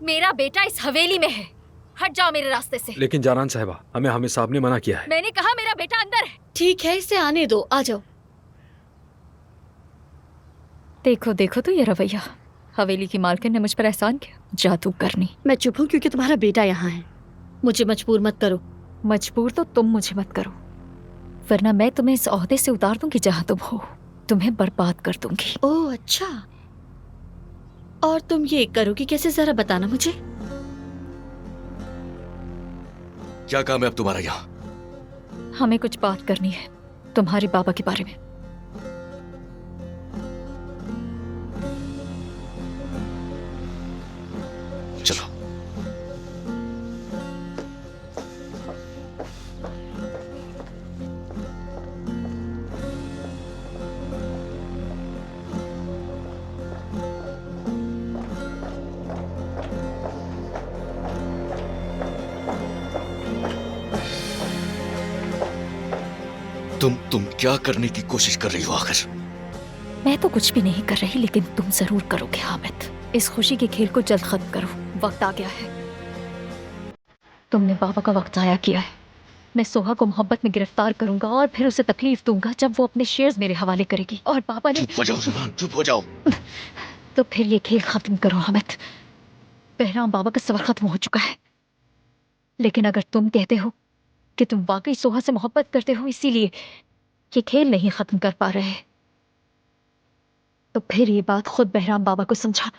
मेरा बेटा इस हवेली में है, हट जाओ मेरे रास्ते से। लेकिन जारान साहिबा, हमें हमें साहब ने मना किया है। मैंने कहा मेरा बेटा अंदर है। ठीक है, इसे आने दो, आ जाओ। देखो देखो तो ये रवैया, हवेली की मालकिन ने मुझ पर एहसान किया, जादू करनी। मैं चुप हूँ क्योंकि तुम्हारा बेटा यहाँ है। मुझे मजबूर मत करो। मजबूर तो तुम मुझे मत करो, वरना मैं तुम्हें इस ओहदे से उतार दूंगी जहां तुम हो, तुम्हें बर्बाद कर दूंगी। ओह अच्छा, और तुम ये करोगी कैसे, जरा बताना मुझे। क्या काम है अब तुम्हारा यहाँ? हमें कुछ बात करनी है तुम्हारे बाबा के बारे में। चलो। तुम क्या करने की कोशिश कर रही हो आखिर? मैं तो कुछ भी नहीं कर रही, लेकिन तुम जरूर करोगे हामिद। इस खुशी के खेल को जल्द खत्म करो, वक्त आ गया है। तुमने बाबा का वक्त जाया किया है। मैं सोहा को मोहब्बत में गिरफ्तार करूंगा और फिर उसे तकलीफ दूंगा जब वो अपने शेयर्स मेरे हवाले करेगी। और बाबा ने चुप हो जाओ जुबान, चुप हो जाओ। तो फिर ये खेल खत्म करो हामिद। बहराम बाबा का सफर खत्म हो चुका है, लेकिन अगर तुम कहते हो कि तुम वाकई सोहा से मोहब्बत करते हो इसीलिए ये खेल नहीं खत्म कर पा रहे, तो फिर ये बात खुद बहराम बाबा को समझाना।